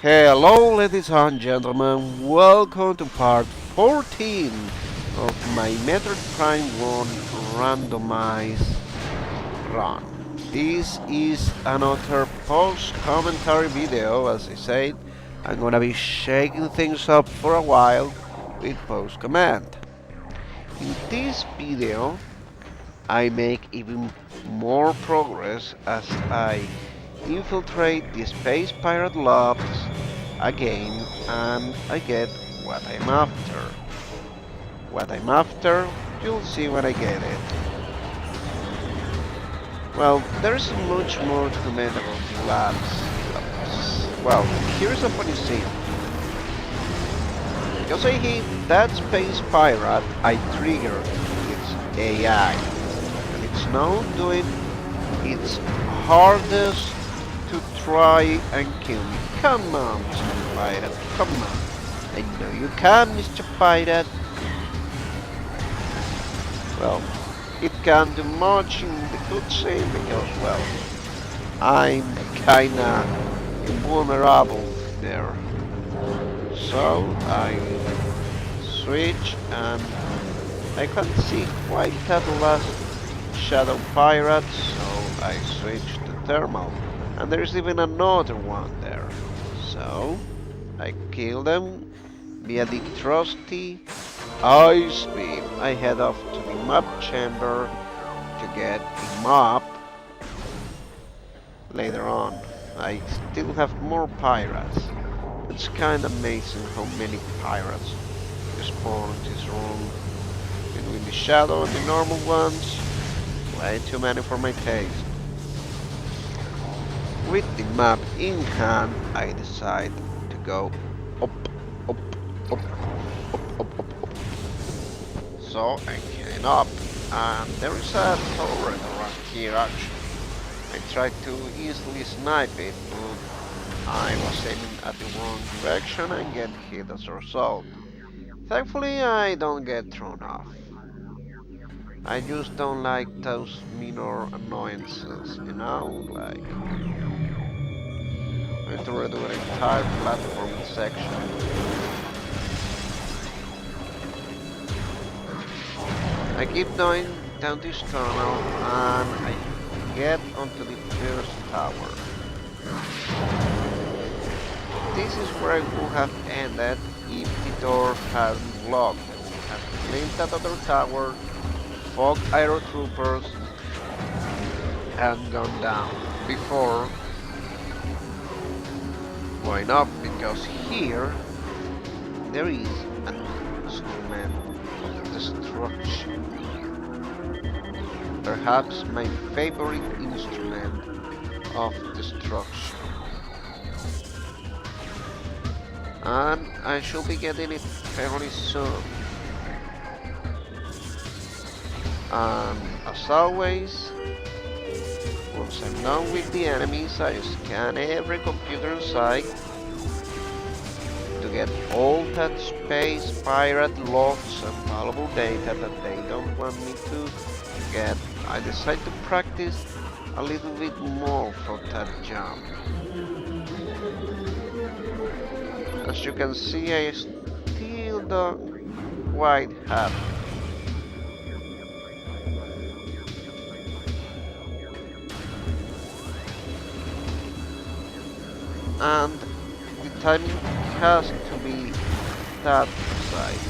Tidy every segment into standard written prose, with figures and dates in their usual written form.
Hello, ladies and gentlemen. Welcome to part 14 of my Metroid Prime 1 randomized run. This is another post-commentary video, as I said. I'm gonna be shaking things up for a while with post-comment. In this video, I make even more progress as I infiltrate the space pirate labs again and I get what I'm after. What I'm after, you'll see when I get it. Well, there's much more to comment about the labs. Well, here's a funny scene. Because I hit that space pirate, I triggered its AI. And it's now doing its hardest to try and kill me. Come on, Mr. Pirate, come on. I know you can, Mr. Pirate. Well, it can't do much in the cutscene because, well, I'm kinda invulnerable there. So I switch and I can't see quite that last Shadow Pirate, so I switch to Thermal. And there's even another one there. So I kill them via the trusty Ice Beam. I head off to the map chamber to get the map later on. I still have more pirates. It's kinda amazing how many pirates spawn in this room. Between the shadow and the normal ones, way too many for my taste. With the map in hand, I decide to go up, up, up, up, up, up, up. So I'm heading up, and there is a turret around here actually. I tried to easily snipe it, but I was aiming at the wrong direction and get hit as a result. Thankfully, I don't get thrown off. I just don't like those minor annoyances, you know, like having to redo an entire platforming section. I keep going down this tunnel and I get onto the first tower. This is where I would have ended if the door hadn't locked. I would have climbed that other tower, fought Aero Troopers, and gone down before going up, because here there is an instrument of destruction. Perhaps my favorite instrument of destruction. And I shall be getting it fairly soon. And as always, once I'm done with the enemies, I scan every computer in sight to get all that space pirate logs and valuable data that they don't want me to get. I decide to practice a little bit more for that jump. As you can see, I still don't quite have it. And the timing has to be that precise.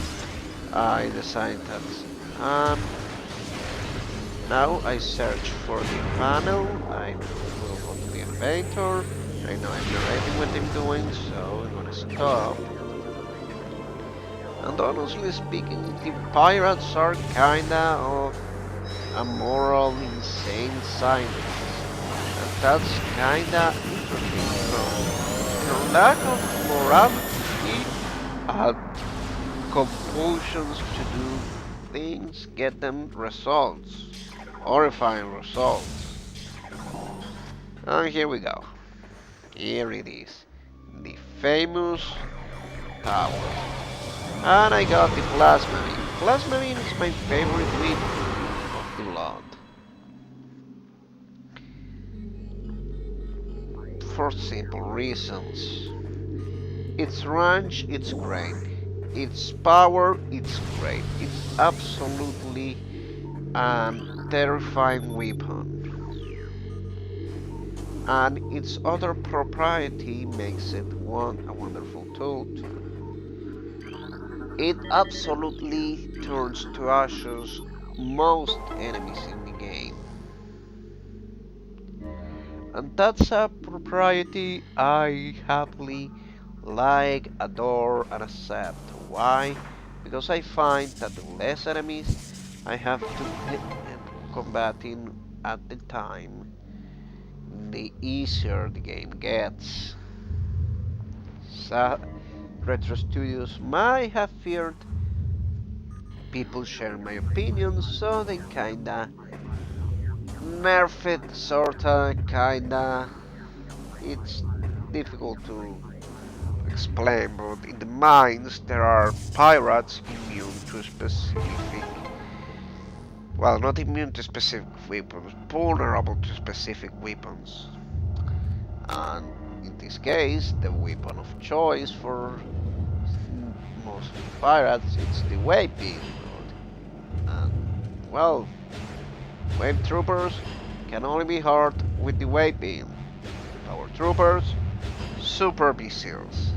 I decide that. And now I search for the panel. I move on to the elevator. I know I'm narrating what I'm doing, so I'm gonna stop. And honestly speaking, the pirates are kinda of a moral insane scientist. And that's kinda interesting because their lack of morality and compulsions to do things get them results. Horrifying results. And here we go. Here it is. The famous tower. And I got the plasma beam. Plasma beam is my favorite weapon of the lot. For simple reasons. Its range, it's great. Its power, it's great. It's absolutely a terrifying weapon. And its other propriety makes it a wonderful tool too. It absolutely turns to ashes most enemies in the game. And that's a propriety I happily like, adore, and accept. Why? Because I find that the less enemies I have to combating at the time, the easier the game gets. So, Retro Studios might have feared people sharing my opinions, so they kinda nerf it, sorta, kinda. It's difficult to explain, but in the mines there are pirates immune to specific, well, not immune to specific weapons, vulnerable to specific weapons. And in this case, the weapon of choice for most of the pirates is the wave beam. And, well, wave troopers can only be hurt with the wave beam. Power troopers, super missiles.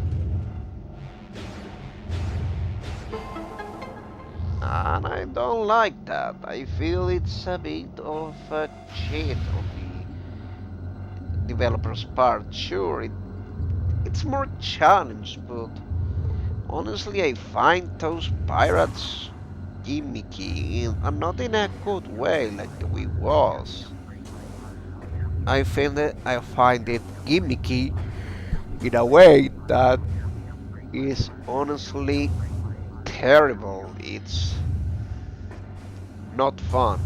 And I don't like that. I feel it's a bit of a cheat on the developer's part. Sure, it's more challenge, but honestly, I find those pirates gimmicky and not in a good way like the Wii was. I find it gimmicky in a way that is honestly terrible. It's not fun.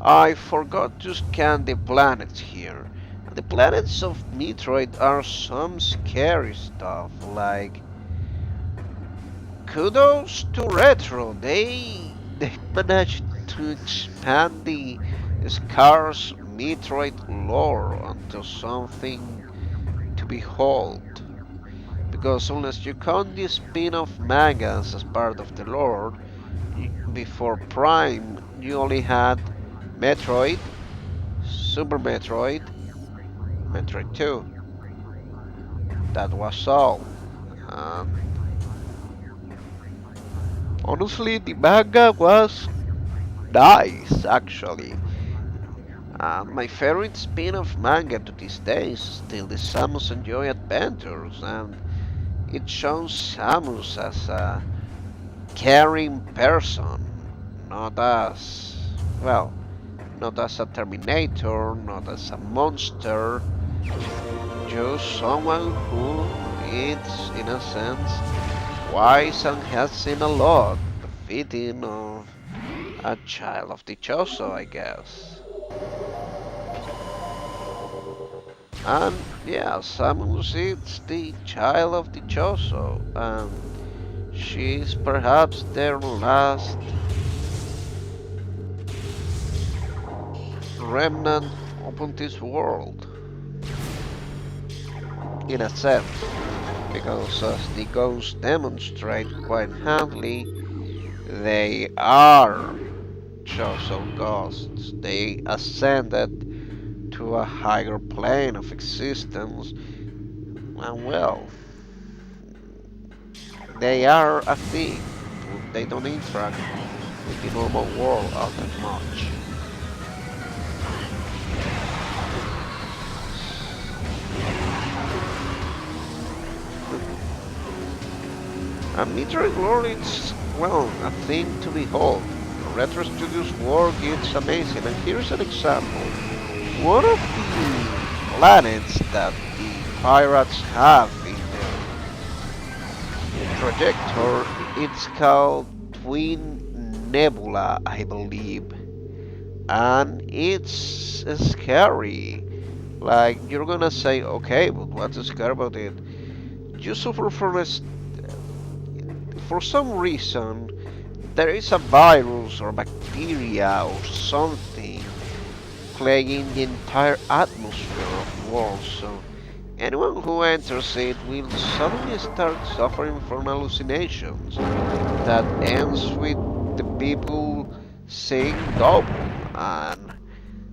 I forgot to scan the planets here. The planets of Metroid are some scary stuff, like kudos to Retro. They managed to expand the scarce Metroid lore onto something to behold. Because unless you count the spin-off mangas as part of the lore, before Prime you only had Metroid, Super Metroid, Metroid 2. That was all. And honestly, the manga was nice, actually. My favorite spin-off manga to this day is still the Samus and Joy Adventures, and it shows Samus as a caring person, not as, well, not as a Terminator, not as a monster, just someone who is, in a sense, wise and has seen a lot, fitting of a child of the Choso, I guess. And yeah, Samus is the child of the Choso, and she's perhaps their last remnant upon this world, in a sense, because as the ghosts demonstrate quite handily, they are Choso ghosts. They ascended to a higher plane of existence, and well, they are a thing. They don't interact with the normal world all that much. And Metroid lore is, well, a thing to behold. Retro Studios' work is amazing, and here's an example. One of the planets that the pirates have in their projector, it's called Twin Nebula, I believe. And it's scary. Like, you're gonna say, okay, but what's scary about it? You suffer from for some reason, there is a virus or bacteria or something plaguing the entire atmosphere of the world. So Anyone who enters it will suddenly start suffering from hallucinations that ends with the people saying double, and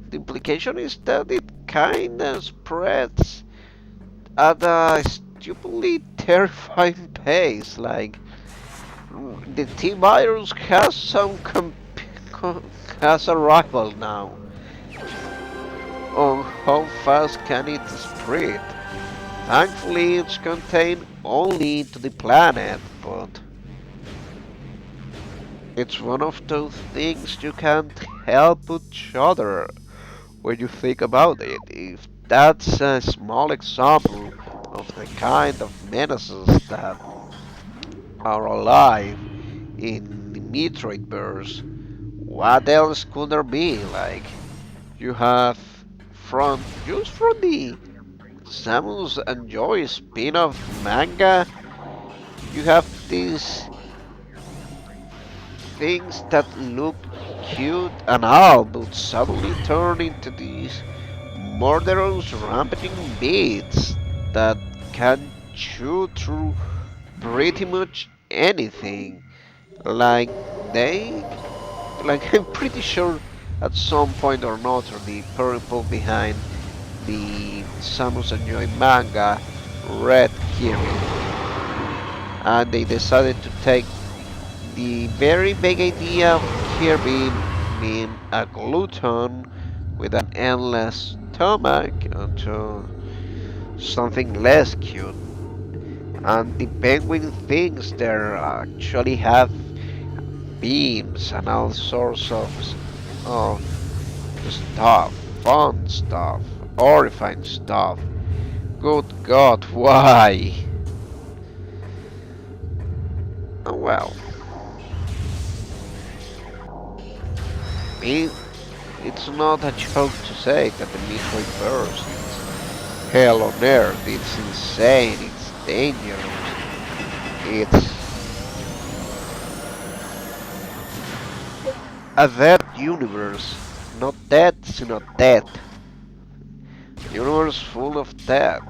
the implication is that it kinda spreads at a stupidly terrifying pace. Like the T virus has has a rival now on how fast can it spread. Thankfully, it's contained only to the planet, but it's one of those things you can't help but shudder when you think about it. If that's a small example of the kind of menaces that are alive in the Metroid verse, what else could there be? Like, you have just from the Samus and Joy spin-off manga, you have these things that look cute and all, but suddenly turn into these murderous rampaging beasts that can chew through pretty much anything. Like they, like I'm pretty sure at some point or another the people behind the Samus and Joy manga read Kirby, and they decided to take the very big idea of Kirby being a glutton with an endless stomach into something less cute. And the penguin thinks they actually have beams and all sorts of stuff, fun stuff, horrifying stuff. Good God, why? Oh well, it, it's not a joke to say that the Metroid burst is hell on earth. It's insane. It's dangerous. It's a dead universe. Not dead, it's not dead. Universe full of dead.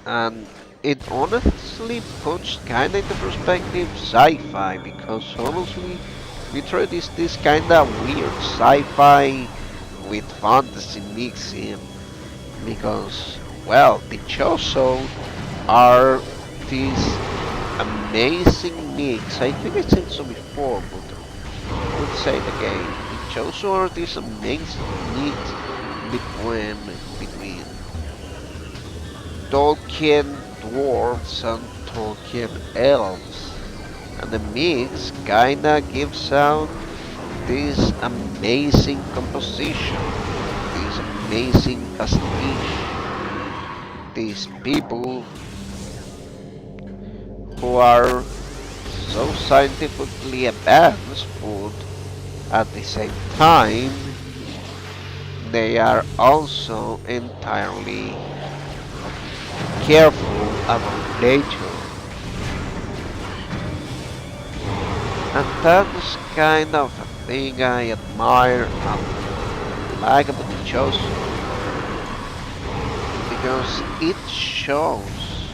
And it honestly puts kinda into perspective sci-fi, because honestly Metroid is this kinda weird sci-fi with fantasy mixing, because well the Choso are this amazing mix. I think I said so before, but I would say it again. The Choso are this amazing mix between Tolkien dwarves and Tolkien elves. And the mix kinda gives out this amazing composition, this amazing pastiche, these people who are so scientifically advanced, but at the same time, they are also entirely careful about nature. And that's kind of a thing I admire and like about the Chosen, because it shows,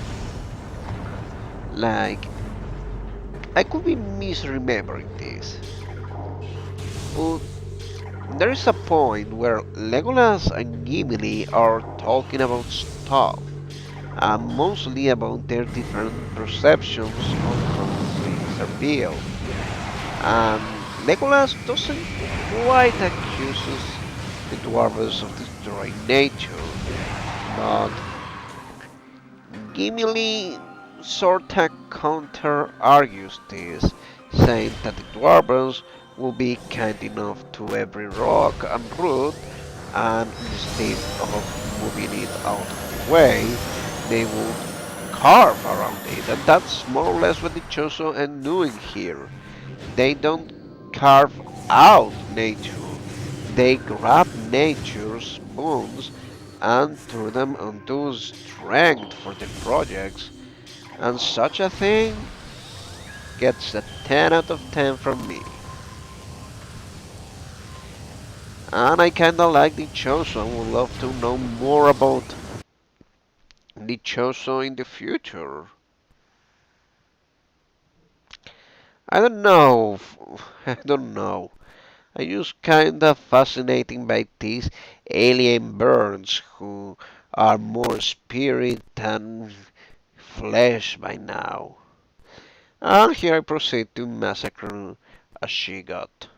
like, I could be misremembering this, but there is a point where Legolas and Gimli are talking about stuff, and mostly about their different perceptions of how things are built. And Legolas doesn't quite accuse the dwarves of destroying nature, but Gimli sorta counter-argues this, saying that the dwarves will be kind enough to every rock and root, and instead of moving it out of the way, they would carve around it. And that's more or less what the Choso are doing here. They don't carve out nature, they grab nature's bones and turn them into strength for their projects, and such a thing gets a 10 out of 10 from me. And I kinda like the Chozo. I would love to know more about the Chozo in the future. I don't know. I don't know. I just kinda fascinating by these alien birds who are more spirit than flesh by now. And here I proceed to massacre a she-goat.